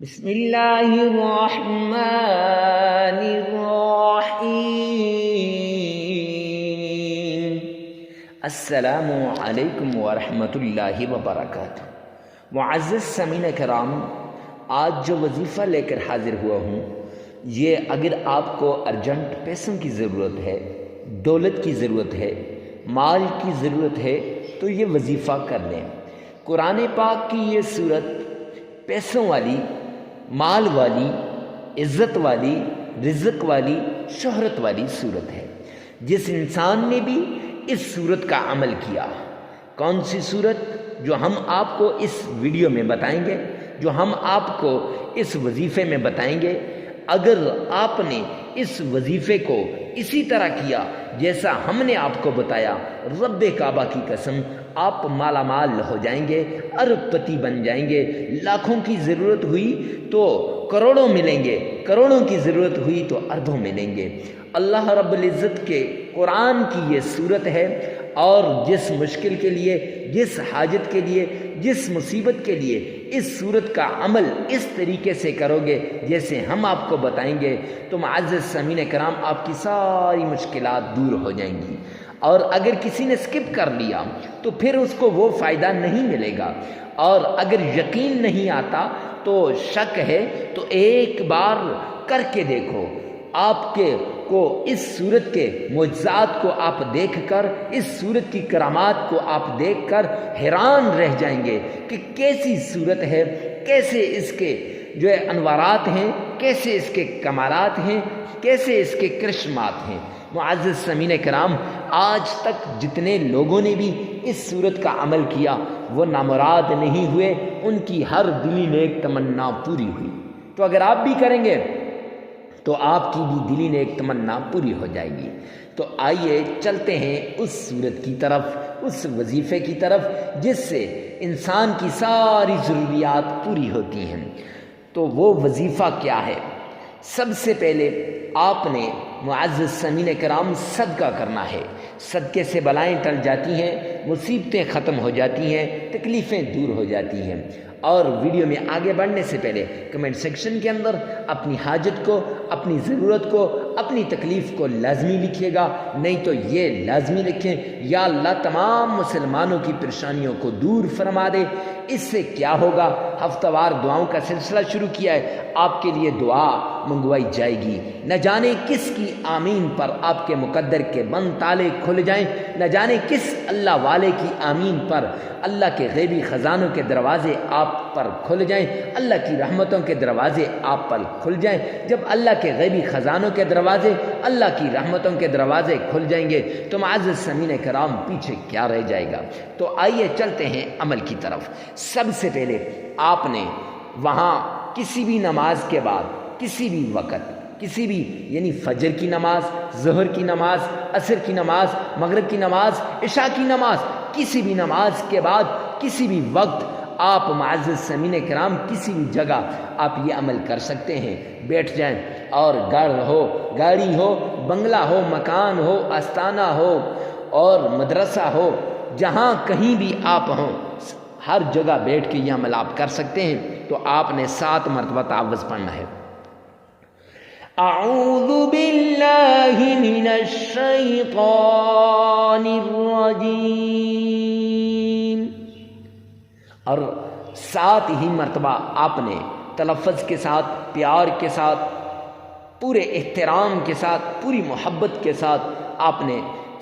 بسم اللہ الرحمن الرحیم۔ السلام علیکم ورحمۃ اللہ وبرکاتہ۔ معزز سامعین کرام، آج جو وظیفہ لے کر حاضر ہوا ہوں، یہ اگر آپ کو ارجنٹ پیسوں کی ضرورت ہے، دولت کی ضرورت ہے، مال کی ضرورت ہے تو یہ وظیفہ کر لیں۔ قرآن پاک کی یہ صورت پیسوں والی، مال والی، عزت والی، رزق والی، شہرت والی صورت ہے۔ جس انسان نے بھی اس صورت کا عمل کیا، کون سی صورت؟ جو ہم آپ کو اس ویڈیو میں بتائیں گے، جو ہم آپ کو اس وظیفے میں بتائیں گے، اگر آپ نے اس وظیفے کو اسی طرح کیا جیسا ہم نے آپ کو بتایا، رب کعبہ کی قسم آپ مالا مال ہو جائیں گے، ارب پتی بن جائیں گے۔ لاکھوں کی ضرورت ہوئی تو کروڑوں ملیں گے، کروڑوں کی ضرورت ہوئی تو اربوں ملیں گے۔ اللہ رب العزت کے قرآن کی یہ صورت ہے، اور جس مشکل کے لیے، جس حاجت کے لیے، جس مصیبت کے لیے اس صورت کا عمل اس طریقے سے کرو گے جیسے ہم آپ کو بتائیں گے، تو معزز سامعین کرام آپ کی ساری مشکلات دور ہو جائیں گی۔ اور اگر کسی نے سکپ کر لیا تو پھر اس کو وہ فائدہ نہیں ملے گا، اور اگر یقین نہیں آتا تو شک ہے تو ایک بار کر کے دیکھو۔ آپ کو اس صورت کے معجزات کو آپ دیکھ کر، اس صورت کی کرامات کو آپ دیکھ کر حیران رہ جائیں گے کہ کیسی صورت ہے، کیسے اس کے جو انوارات ہیں، کیسے اس کے کمالات ہیں، کیسے اس کے کرشمات ہیں۔ معزز سامعین کرام، آج تک جتنے لوگوں نے بھی اس صورت کا عمل کیا وہ نامراد نہیں ہوئے، ان کی ہر دلی نیک تمنا پوری ہوئی۔ تو اگر آپ بھی کریں گے تو آپ کی بھی دلی نیک تمنا پوری ہو جائے گی۔ تو آئیے چلتے ہیں اس صورت کی طرف، اس وظیفے کی طرف جس سے انسان کی ساری ضروریات پوری ہوتی ہیں۔ تو وہ وظیفہ کیا ہے؟ سب سے پہلے آپ نے معزز سامعین کرام صدقہ کرنا ہے۔ صدقے سے بلائیں ٹل جاتی ہیں، مصیبتیں ختم ہو جاتی ہیں، تکلیفیں دور ہو جاتی ہیں۔ اور ویڈیو میں آگے بڑھنے سے پہلے کمنٹ سیکشن کے اندر اپنی حاجت کو، اپنی ضرورت کو، اپنی تکلیف کو لازمی لکھیے گا، نہیں تو یہ لازمی لکھیں، یا اللہ تمام مسلمانوں کی پریشانیوں کو دور فرما دے۔ اس سے کیا ہوگا؟ ہفتہ وار دعاؤں کا سلسلہ شروع کیا ہے، آپ کے لیے دعا منگوائی جائے گی۔ نہ جانے کس کی آمین پر آپ کے مقدر کے بند تالے کھل جائیں، نہ جانے کس اللہ والے کی آمین پر اللہ کے غیبی خزانوں کے دروازے آپ پر کھل جائیں، اللہ کی رحمتوں کے دروازے آپ پر کھل جائیں۔ جب اللہ کے غیبی خزانوں کے دروازے، اللہ کی رحمتوں کے دروازے کھل جائیں گے تو معزز سامعین کرام پیچھے کیا رہ جائے گا؟ تو آئیے چلتے ہیں عمل کی طرف۔ سب سے پہلے آپ نے وہاں کسی بھی نماز کے بعد، کسی بھی وقت، کسی بھی یعنی فجر کی نماز، ظہر کی نماز، عصر کی نماز، مغرب کی نماز، عشاء کی نماز، کسی بھی نماز کے بعد کسی بھی وقت آپ معزز سامعین کرام کسی بھی جگہ آپ یہ عمل کر سکتے ہیں۔ بیٹھ جائیں، اور گھر ہو، گاڑی ہو، بنگلہ ہو، مکان ہو، آستانہ ہو اور مدرسہ ہو، جہاں کہیں بھی آپ ہوں، ہر جگہ بیٹھ کے یہ عمل آپ کر سکتے ہیں۔ تو آپ نے 7 مرتبہ تعوذ پڑھنا ہے۔ اعوذ باللہ من الشیطان الرجیم، اور 7 ہی مرتبہ آپ نے تلفظ کے ساتھ، پیار کے ساتھ، پورے احترام کے ساتھ، پوری محبت کے ساتھ آپ نے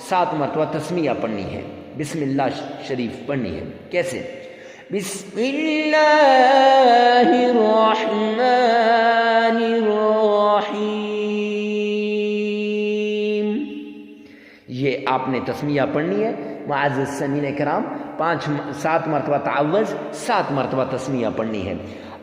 7 مرتبہ تسمیہ پڑھنی ہے، بسم اللہ شریف پڑھنی ہے۔ کیسے؟ بسم اللہ الرحمن الرحیم، یہ آپ نے تسمیہ پڑھنی ہے۔ معزز سامعین کرام، 7 مرتبہ تعوذ، 7 مرتبہ تسمیہ پڑھنی ہے۔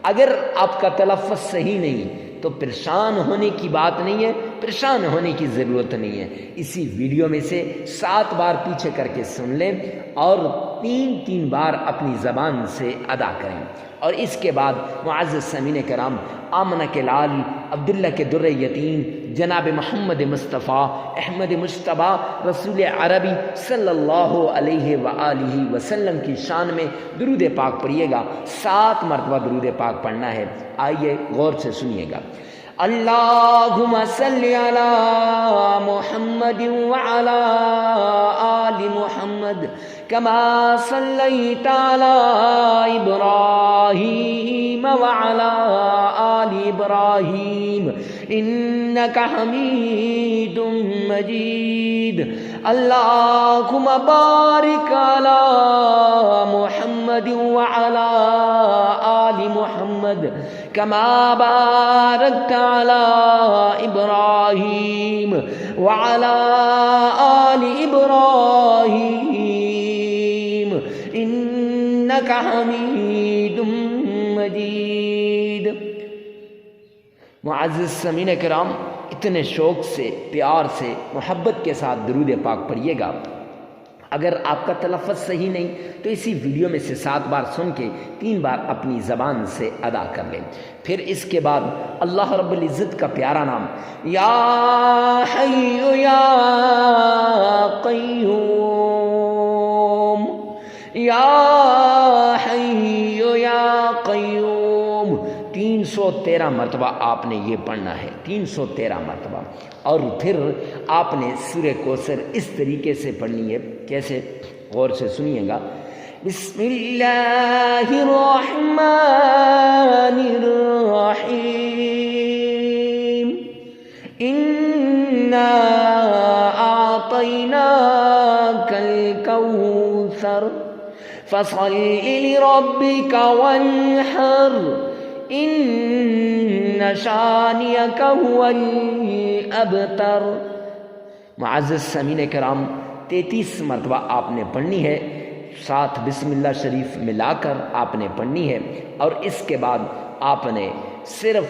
اگر آپ کا تلفظ صحیح نہیں تو پریشان ہونے کی بات نہیں ہے، پریشان ہونے کی ضرورت نہیں ہے۔ اسی ویڈیو میں سے 7 بار پیچھے کر کے سن لیں، اور تین بار اپنی زبان سے ادا کریں۔ اور اس کے بعد معزز سامعین کرام، آمنہ کے لال عبداللہ کے در یتیم جناب محمد مصطفیٰ احمد مجتبی رسول عربی صلی اللہ علیہ وآلہ وسلم کی شان میں درود پاک پڑھیے گا۔ 7 مرتبہ درود پاک پڑھنا ہے۔ آئیے غور سے سنیے گا۔ اللہم صلی علی محمد وعلی آل محمد کما صلیت علی ابراہیم وعلی آل ابراہیم انک حمید مجید۔ اللہم بارک علی محمد وعلی آل محمد کما بارکت علی ابراہیم وعلی آل ابراہیم انک حمید مجید۔ معزز سامعین کرام، اتنے شوق سے، پیار سے، محبت کے ساتھ درود پاک پڑھیے گا۔ اگر آپ کا تلفظ صحیح نہیں تو اسی ویڈیو میں سے 7 بار سن کے 3 بار اپنی زبان سے ادا کر لیں۔ پھر اس کے بعد اللہ رب العزت کا پیارا نام یا حی یا قیوم، یا حی یا قیوم 313 مرتبہ آپ نے یہ پڑھنا ہے، 313 مرتبہ۔ اور پھر آپ نے سورہ کوثر اس طریقے سے پڑھنی ہے۔ کیسے؟ غور سے سنیے گا۔ بسم اللہ الرحمن الرحیم انا اعطیناک الکوثر فصل لربک وانحر ان شانئک هو الابتر۔ معزز سامعین کرام، 33 مرتبہ آپ نے پڑھنی ہے، ساتھ بسم اللہ شریف ملا کر آپ نے پڑھنی ہے۔ اور اس کے بعد آپ نے صرف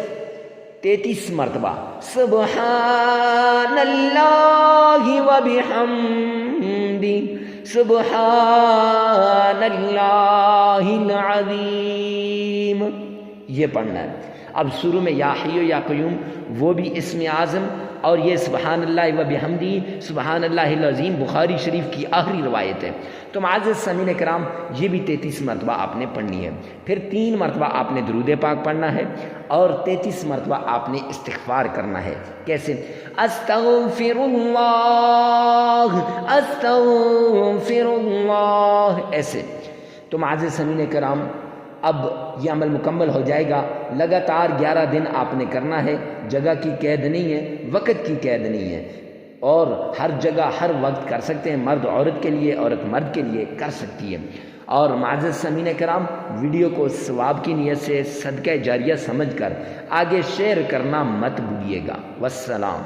33 مرتبہ سبحان اللہ وبحمدہ سبحان اللہ العظیم یہ پڑھنا ہے۔ اب شروع میں یا حی یا قیوم وہ بھی اسم اعظم، اور یہ سبحان اللہ و بحمدی سبحان اللہ العظیم بخاری شریف کی آخری روایت ہے۔ تو معزز سامعین کرام، یہ بھی 33 مرتبہ آپ نے پڑھنی ہے۔ پھر 3 مرتبہ آپ نے درود پاک پڑھنا ہے اور 33 مرتبہ آپ نے استغفار کرنا ہے۔ کیسے؟ استغفر اللہ استغفر اللہ، ایسے۔ تو معزز سامعین کرام، اب یہ عمل مکمل ہو جائے گا۔ لگاتار 11 دن آپ نے کرنا ہے۔ جگہ کی قید نہیں ہے، وقت کی قید نہیں ہے، اور ہر جگہ ہر وقت کر سکتے ہیں۔ مرد عورت کے لیے، عورت مرد کے لیے کر سکتی ہے۔ اور معزز سامعین کرام، ویڈیو کو ثواب کی نیت سے صدقہ جاریہ سمجھ کر آگے شیئر کرنا مت بھولیے گا۔ والسلام۔